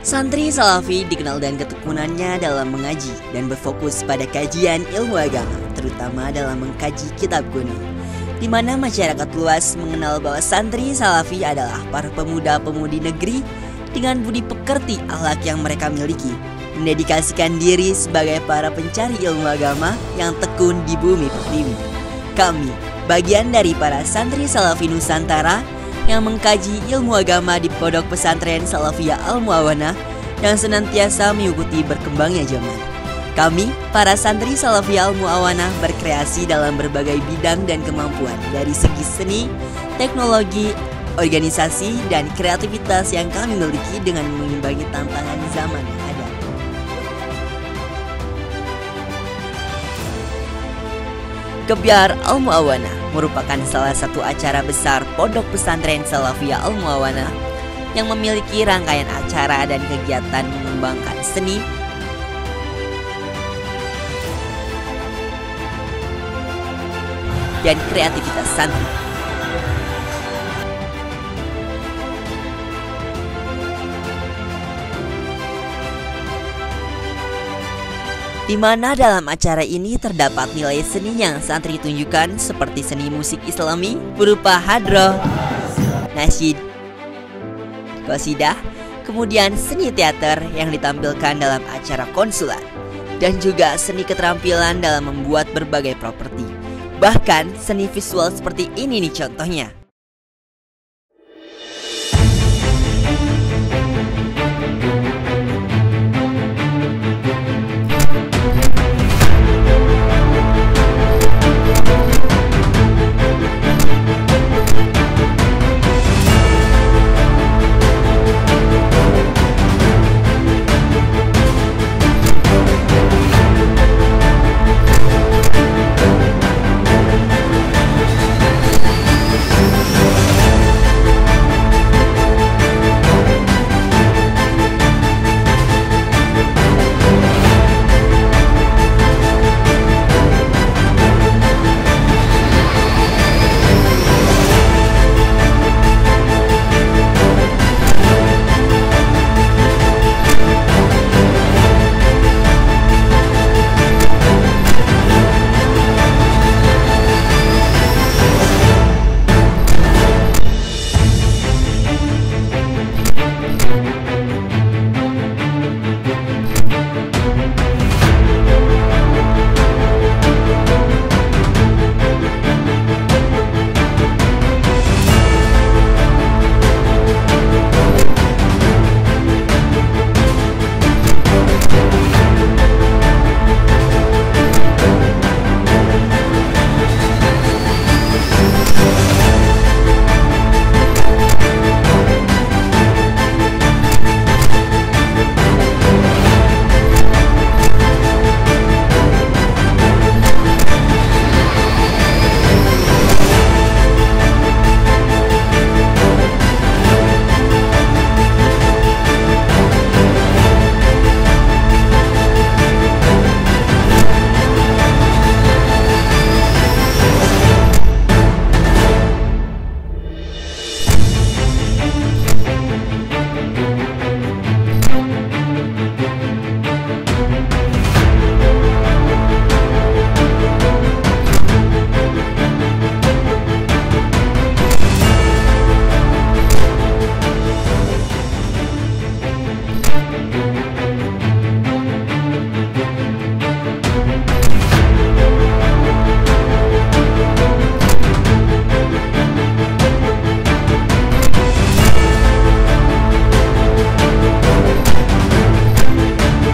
Santri Salafi dikenal dengan ketekunannya dalam mengaji dan berfokus pada kajian ilmu agama, terutama dalam mengkaji kitab kuno, di mana masyarakat luas mengenal bahwa santri Salafi adalah para pemuda-pemudi negeri dengan budi pekerti akhlak yang mereka miliki, mendedikasikan diri sebagai para pencari ilmu agama yang tekun di bumi pertiwi. Kami, bagian dari para santri Salafi Nusantara yang mengkaji ilmu agama di Pondok Pesantren Salafiyah Al-Mu'awanah yang senantiasa mengikuti berkembangnya zaman. Kami, para santri Salafiyah Al-Mu'awanah, berkreasi dalam berbagai bidang dan kemampuan dari segi seni, teknologi, organisasi, dan kreativitas yang kami miliki dengan mengimbangi tantangan zaman yang ada. Gebyar Al-Mu'awanah merupakan salah satu acara besar Pondok Pesantren Salafiyah Al-Mu'awanah yang memiliki rangkaian acara dan kegiatan mengembangkan seni, dan kreativitas santri. Di mana dalam acara ini terdapat nilai seni yang santri tunjukkan seperti seni musik Islami berupa hadroh, nasyid, qasidah, kemudian seni teater yang ditampilkan dalam acara konsulat, dan juga seni keterampilan dalam membuat berbagai properti. Bahkan seni visual seperti ini nih contohnya.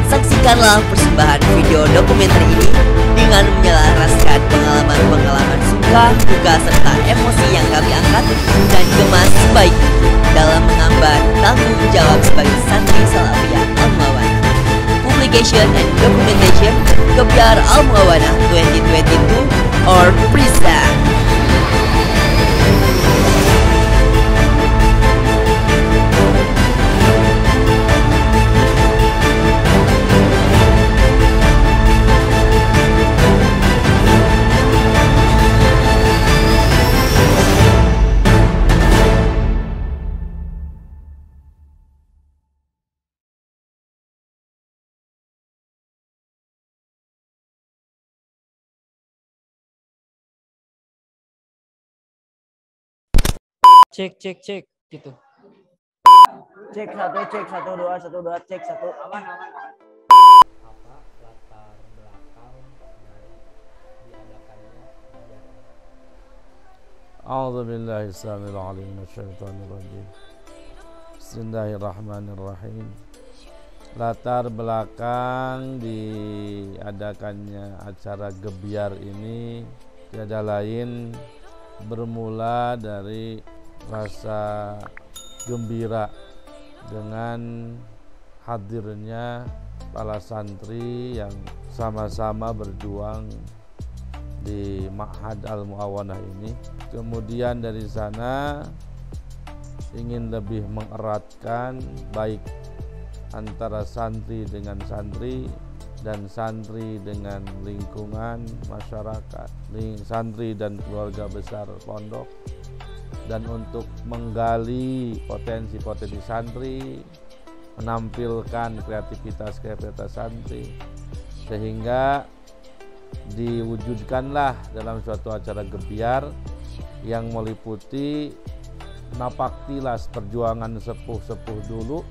Saksikanlah persembahan video dokumenter ini dengan menyelaraskan pengalaman-pengalaman suka, duka, serta emosi yang kami angkat dan kemas sebaik mungkin dalam mengemban tanggung jawab sebagai santri Salafiyah Al-Mu'awanah. Publication and Documentation, Gebyar Al-Mu'awanah 2022 or present. cek gitu. Cek satu dua cek satu. Apa latar belakang dari diadakannya kegiatan? A'udzubillahi samil alim minasyaitonir rajim. Bismillahirrahmanirrahim. Latar belakang diadakannya acara Gebyar ini tiada lain bermula dari rasa gembira dengan hadirnya para santri yang sama-sama berjuang di Ma'had Al-Mu'awanah ini. Kemudian dari sana ingin lebih mengeratkan baik antara santri dengan santri dan santri dengan lingkungan masyarakat, santri dan keluarga besar pondok, dan untuk menggali potensi-potensi santri, menampilkan kreativitas santri, sehingga diwujudkanlah dalam suatu acara Gebyar yang meliputi napaktilas perjuangan sepuh-sepuh dulu,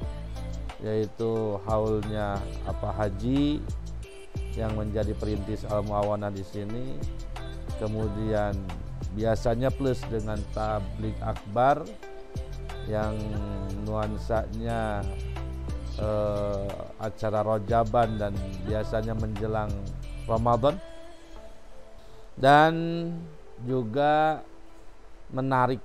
yaitu haulnya Haji yang menjadi perintis Al-Mu'awanah di sini, kemudian biasanya plus dengan tabligh akbar yang nuansanya acara rojaban dan biasanya menjelang Ramadan, dan juga menarik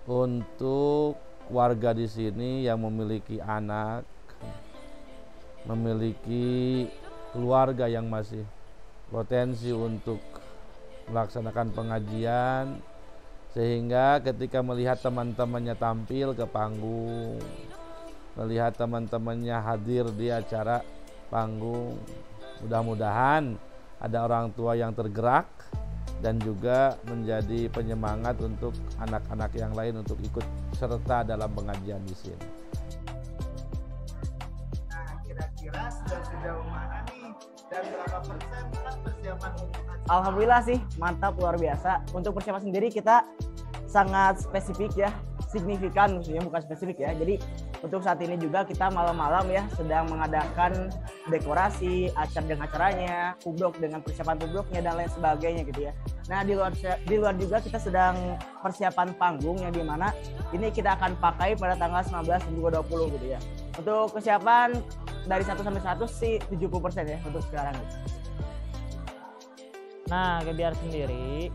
untuk warga di sini yang memiliki anak, memiliki keluarga yang masih potensi untuk melaksanakan pengajian, sehingga ketika melihat teman-temannya tampil ke panggung, melihat teman-temannya hadir di acara panggung, mudah-mudahan ada orang tua yang tergerak dan juga menjadi penyemangat untuk anak-anak yang lain untuk ikut serta dalam pengajian di sini. Nah, kira-kira sudah sejauh mana nih dan berapa persen persiapan untuk acara? Alhamdulillah sih mantap, luar biasa. Untuk persiapan sendiri kita sangat spesifik ya, signifikan maksudnya, bukan spesifik ya. Jadi untuk saat ini juga kita malam-malam ya sedang mengadakan dekorasi, acara dengan acaranya, kublok dengan persiapan kubloknya dan lain sebagainya gitu ya. Nah di luar juga kita sedang persiapan panggung yang dimana ini kita akan pakai pada tanggal 19 dan juga 20 gitu ya. Untuk kesiapan dari 1 sampai 100 sih 70% ya untuk sekarang gitu. Nah, Gebyar sendiri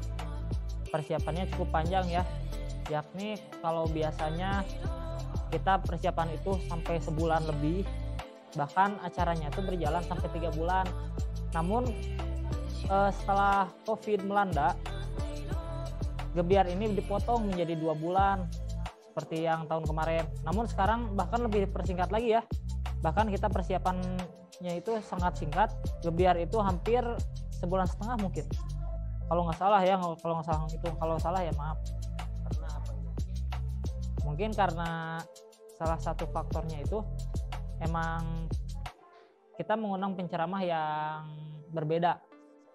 persiapannya cukup panjang ya, yakni kalau biasanya kita persiapan itu sampai sebulan lebih, bahkan acaranya itu berjalan sampai 3 bulan. Namun setelah COVID melanda, Gebyar ini dipotong menjadi 2 bulan seperti yang tahun kemarin. Namun sekarang bahkan lebih dipersingkat lagi ya, bahkan kita persiapannya itu sangat singkat. Gebyar itu hampir 1,5 bulan mungkin, kalau nggak salah ya. Kalau salah ya maaf. Karena apa? Mungkin karena salah satu faktornya itu emang kita mengundang penceramah yang berbeda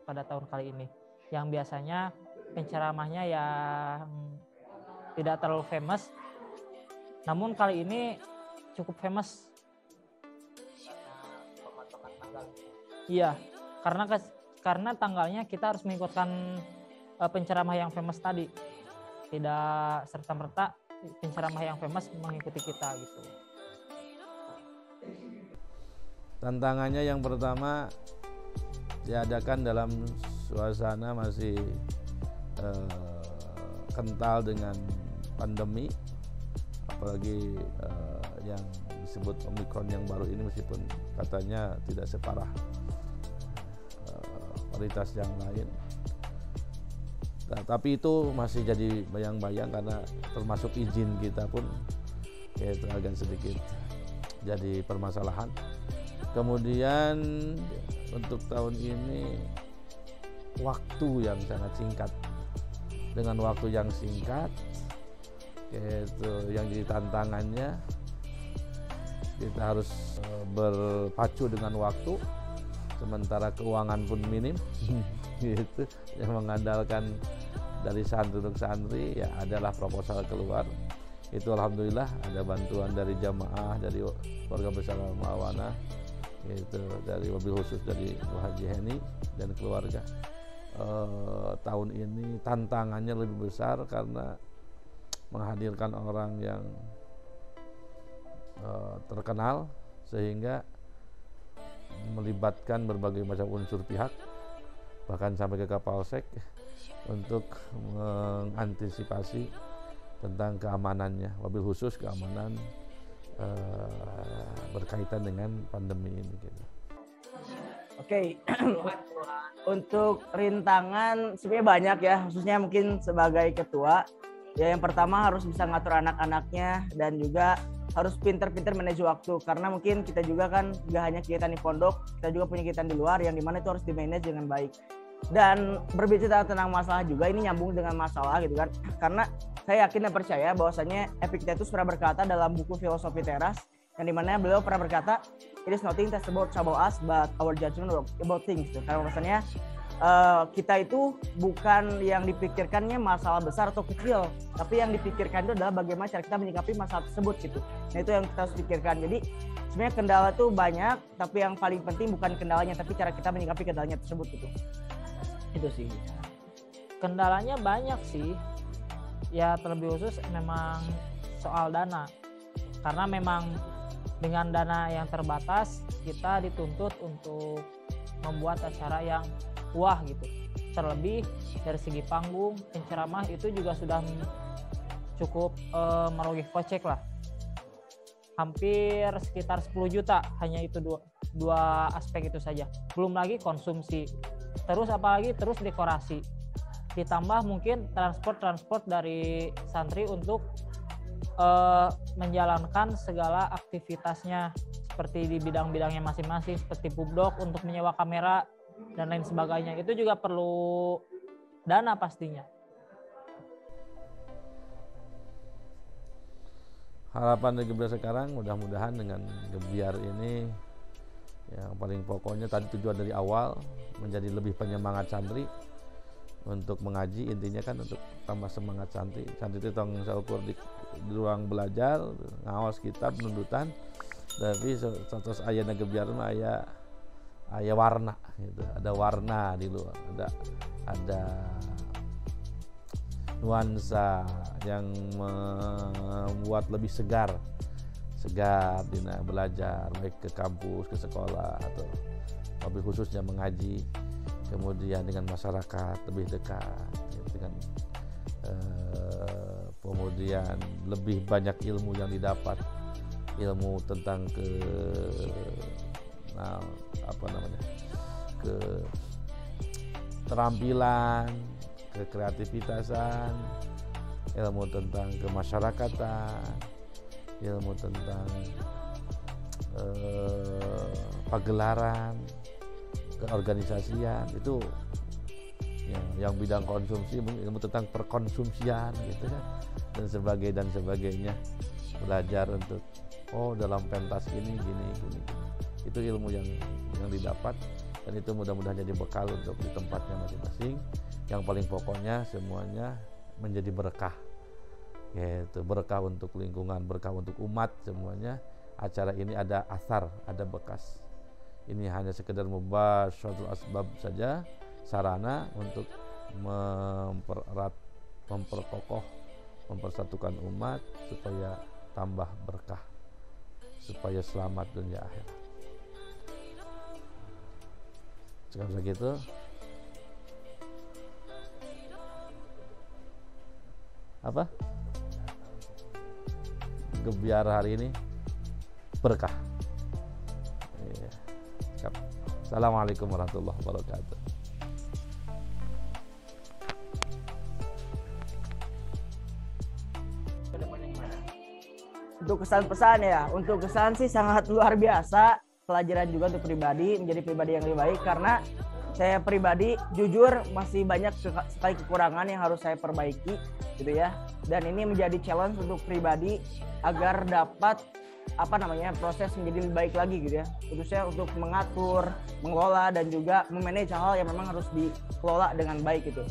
pada tahun kali ini. Yang biasanya penceramahnya yang tidak terlalu famous, namun kali ini cukup famous. Iya, karena tanggalnya kita harus mengikutkan penceramah yang famous tadi. Tidak serta-merta penceramah yang famous mengikuti kita gitu. Tantangannya yang pertama diadakan dalam suasana masih kental dengan pandemi, apalagi yang disebut Omikron yang baru ini, meskipun katanya tidak separah varietas yang lain. Nah, tapi itu masih jadi bayang-bayang karena termasuk izin kita pun itu agak sedikit jadi permasalahan. Kemudian untuk tahun ini waktu yang sangat singkat. Dengan waktu yang singkat, itu yang jadi tantangannya, kita harus berpacu dengan waktu, sementara keuangan pun minim, gitu, yang mengandalkan dari santri untuk santri ya adalah proposal keluar. Itu alhamdulillah ada bantuan dari jamaah, dari keluarga besar Al-Mu'awanah, yaitu dari mobil khusus dari Bu Haji Heni dan keluarga. Tahun ini tantangannya lebih besar karena menghadirkan orang yang terkenal, sehingga melibatkan berbagai macam unsur pihak, bahkan sampai ke Kapolsek untuk mengantisipasi tentang keamanannya, wabil khusus keamanan berkaitan dengan pandemi ini gitu. Oke, untuk rintangan sebenarnya banyak ya, khususnya mungkin sebagai ketua. Ya yang pertama harus bisa ngatur anak-anaknya dan juga harus pinter-pinter manage waktu, karena mungkin kita juga kan gak hanya kegiatan di pondok, kita juga punya kegiatan di luar yang dimana itu harus di-manage dengan baik. Dan berbicara tentang masalah juga, ini nyambung dengan masalah gitu kan, karena saya yakin dan percaya bahwasanya Epictetus pernah berkata dalam buku Filosofi Teras, yang dimana beliau pernah berkata, it is nothing that's about us but our judgment about things gitu. Karena maksudnya kita itu bukan yang dipikirkannya masalah besar atau kecil, tapi yang dipikirkan itu adalah bagaimana cara kita menyikapi masalah tersebut gitu. Nah itu yang kita harus pikirkan. Jadi sebenarnya kendala itu banyak, tapi yang paling penting bukan kendalanya, tapi cara kita menyikapi kendalanya tersebut gitu. Itu sih. Kendalanya banyak sih. Ya terlebih khusus memang soal dana. Karena memang dengan dana yang terbatas, kita dituntut untuk membuat acara yang wah gitu. Terlebih dari segi panggung, penceramah itu juga sudah cukup merogoh kocek lah. Hampir sekitar 10 juta hanya itu dua aspek itu saja. Belum lagi konsumsi. Terus apalagi terus dekorasi. Ditambah mungkin transport dari santri untuk menjalankan segala aktivitasnya seperti di bidang-bidangnya masing-masing, seperti pubdok untuk menyewa kamera dan lain sebagainya. Itu juga perlu dana pastinya. Harapan dari Gebiar sekarang mudah-mudahan dengan Gebiar ini yang paling pokoknya tadi tujuan dari awal menjadi lebih penyemangat santri untuk mengaji, intinya kan untuk tambah semangat santri. Santri itu tanggung jawab di ruang belajar, ngawas kitab, nundutan, tapi status ayana Gebiar mah aya warna gitu. Ada warna di luar, ada nuansa yang membuat lebih segar dina belajar, baik ke kampus, ke sekolah, atau lebih khususnya mengaji, kemudian dengan masyarakat lebih dekat, dengan kemudian lebih banyak ilmu yang didapat, ilmu tentang keterampilan, kekreativitasan, ilmu tentang kemasyarakatan, ilmu tentang pagelaran, keorganisasian, itu yang bidang konsumsi, ilmu tentang perkonsumsian gitu kan, dan sebagainya, belajar untuk dalam pentas ini gini. Itu ilmu yang didapat, dan itu mudah-mudahan jadi bekal untuk di tempatnya masing-masing. Yang paling pokoknya semuanya menjadi berkah, yaitu berkah untuk lingkungan, berkah untuk umat semuanya. Acara ini ada asar, ada bekas. Ini hanya sekedar mubasyaratul asbab saja, sarana untuk mempererat, memperkokoh, mempersatukan umat supaya tambah berkah, supaya selamat dunia akhirat. Sekarang begitu. Apa? Gebiar hari ini berkah. Iya. Assalamualaikum warahmatullahi wabarakatuh. Untuk kesan pesan ya, untuk kesan sih sangat luar biasa, pelajaran juga untuk pribadi, menjadi pribadi yang lebih baik, karena saya pribadi jujur masih banyak sekali kekurangan yang harus saya perbaiki gitu ya, dan ini menjadi challenge untuk pribadi agar dapat proses menjadi lebih baik lagi gitu ya, khususnya untuk mengatur, mengelola, dan juga memanage hal yang memang harus dikelola dengan baik gitu.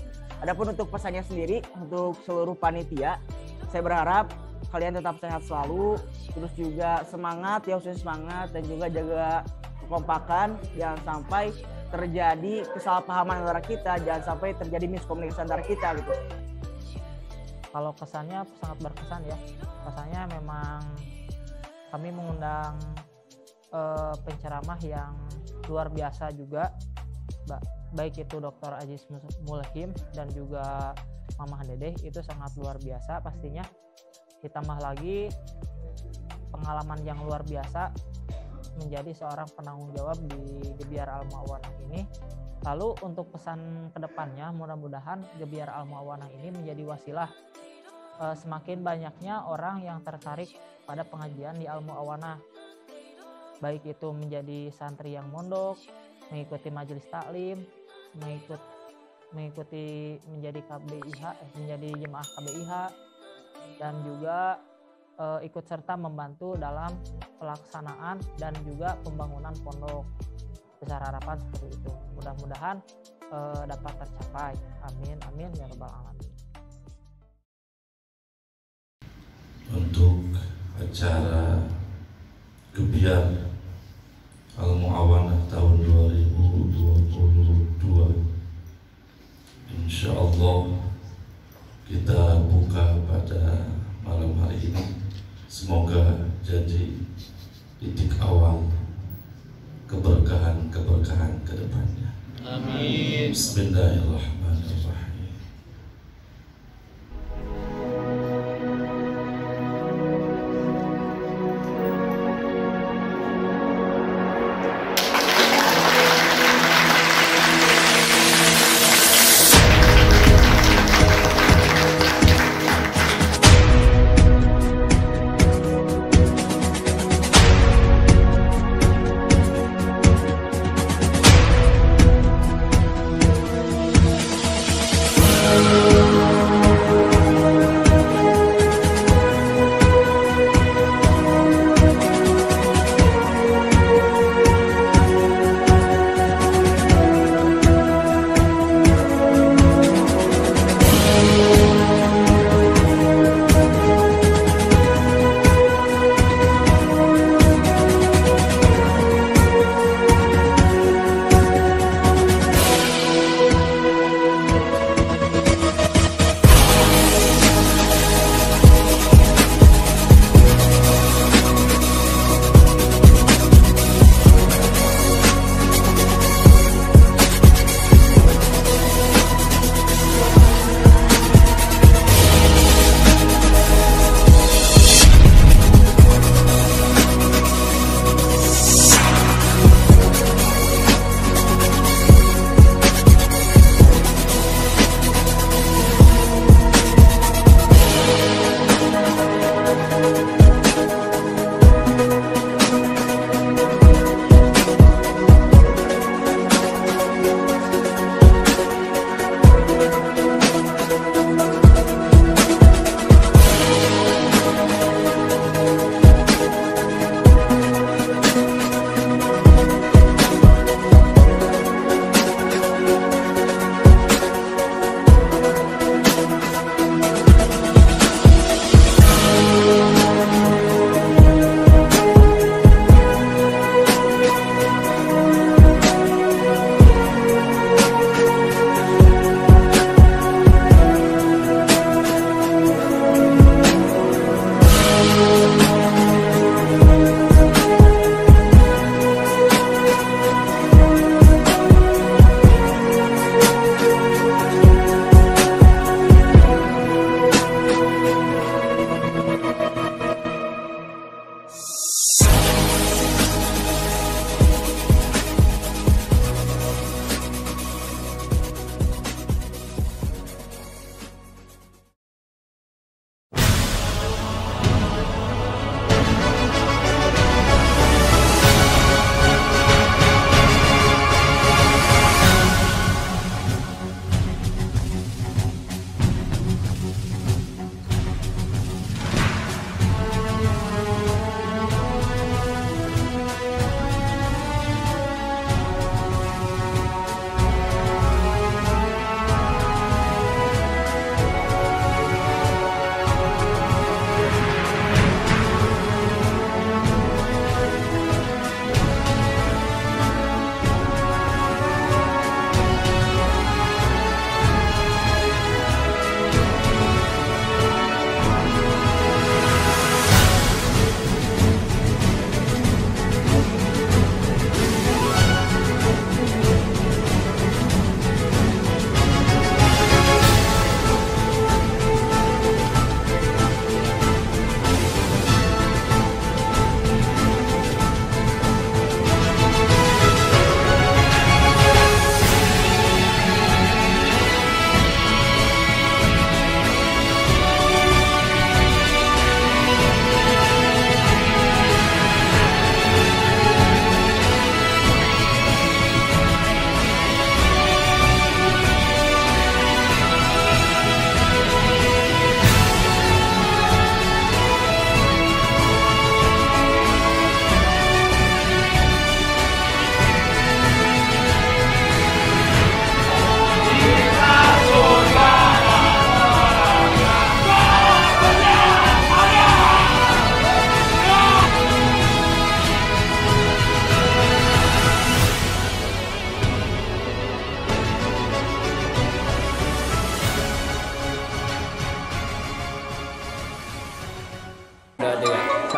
Adapun untuk pesannya sendiri untuk seluruh panitia, saya berharap kalian tetap sehat selalu, terus juga semangat ya, khususnya semangat dan juga jaga kekompakan, jangan sampai terjadi kesalahpahaman antara kita, jangan sampai terjadi miskomunikasi antara kita gitu. Kalau kesannya sangat berkesan ya. Kesannya memang kami mengundang penceramah yang luar biasa juga, baik itu Dr. Aziz Mulhim dan juga Mamah Dedeh, itu sangat luar biasa pastinya. Ditambah lagi pengalaman yang luar biasa menjadi seorang penanggung jawab di Gebiar Al-Mu'awanah ini. Lalu untuk pesan kedepannya, mudah-mudahan Gebiar Al-Mu'awanah ini menjadi wasilah semakin banyaknya orang yang tertarik pada pengajian di Al-Mu'awanah, baik itu menjadi santri yang mondok, mengikuti majelis taklim, mengikuti menjadi KBIH, menjadi jemaah KBIH, dan juga ikut serta membantu dalam pelaksanaan dan juga pembangunan pondok. Besar harapan seperti itu. Mudah-mudahan dapat tercapai. Amin, amin ya rabbal alamin. Untuk acara Gebiar Al-Mu'awanah tahun 2022, insya Allah kita buka pada malam hari ini. Semoga jadi titik awal keberkahan ke depannya. Amin. Bismillahirrahmanirrahim.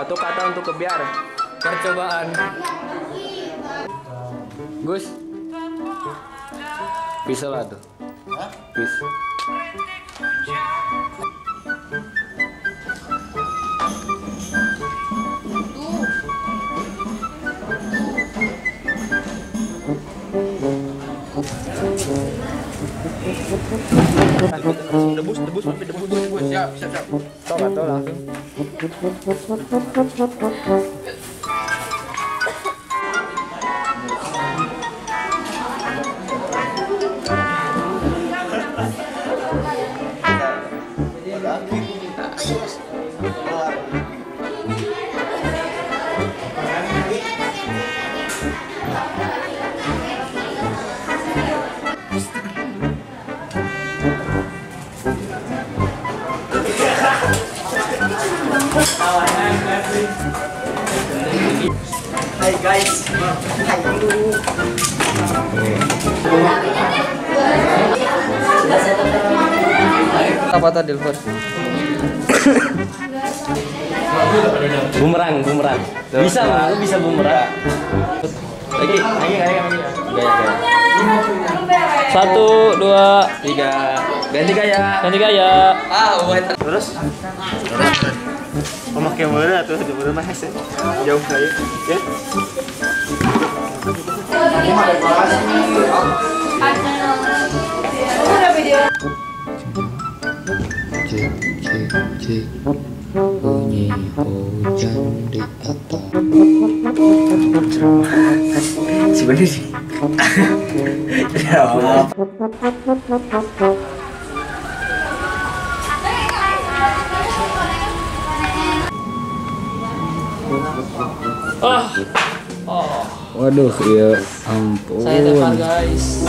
Satu kata untuk kebiar. Percobaan. Gus. Bisa lah tuh. Bisa. Debus siap. Tau gak tau langsung. Hai guys. Apa tadi, Lur? Bumerang. Bisa lah, lu bisa bumerang. Lagi. Gaya. 1, 2, 3. Ganti gaya. Terus memakai mana tuh bener mah jauh kali ya. Cek bunyi hujan di atas. Sebenarnya sih. Ya Allah. Waduh, ya ampun. Saya tepar guys.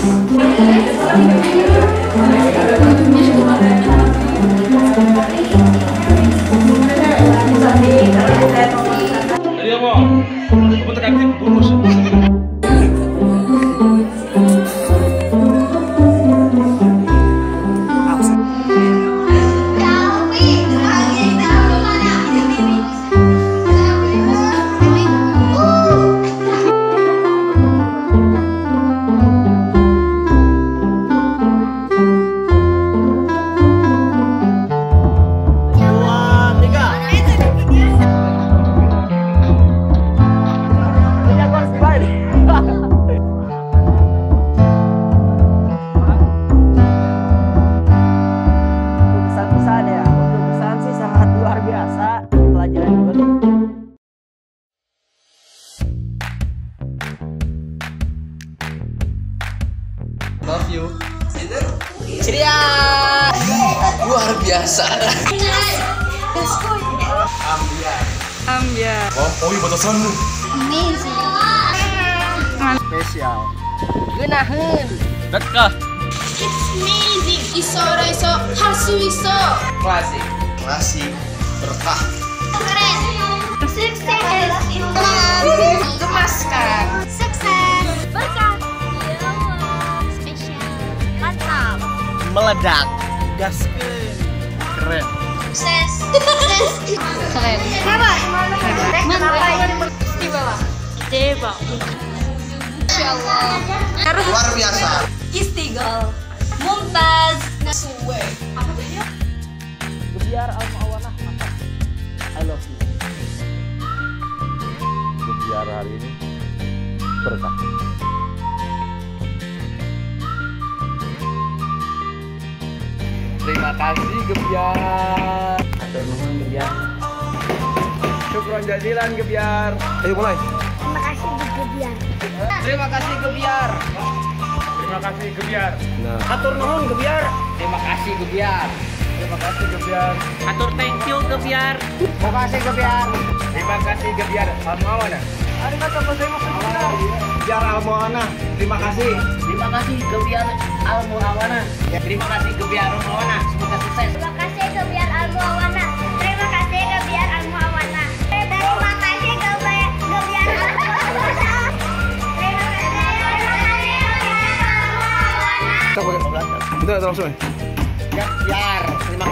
Love you. Ceria. Luar biasa. Ambiar. Amazing. Spesial. Geunaheun. Dekah. It's amazing. Iso hasu iso. Klasik berkah. Keren. Sukses. Gemaskan. Sukses. Berkah. Spesial. Mantap. Meledak. Gaskeun. Keren. Sukses. Keren. Hebat. Mantap. Istimewa. Insyaallah. Luar biasa. Istiqol. Mumtaz. Nasuwe. Gebiar al-muawanah mantap. I love you. Gebiar hari ini berkah. Terima kasih Gebiar. Atur nuhun gebiar. Syukron jazilan Gebiar. Ayo mulai. Terima kasih Gebiar. Terima kasih Gebiar. Terima kasih Gebiar. Nah. Atur nuhun gebiar. Terima kasih Gebiar. Terima kasih Gebiar. Atur thank you gebiar. Terima kasih Gebiar. Terima kasih Gebiar. Almuawana. Arigatou gozaimasu. Gebiar Almuawana. Terima kasih. Terima kasih gebiar al-muawanah. Terima kasih gebiar al-muawanah. Semoga sukses. Terima kasih Gebiar Al-Muawanah. Terima kasih Gebiar Al-Muawanah. Terima kasih Gebiar Al-Muawanah. Terima kasih. Kita langsung. Gebiar. Terima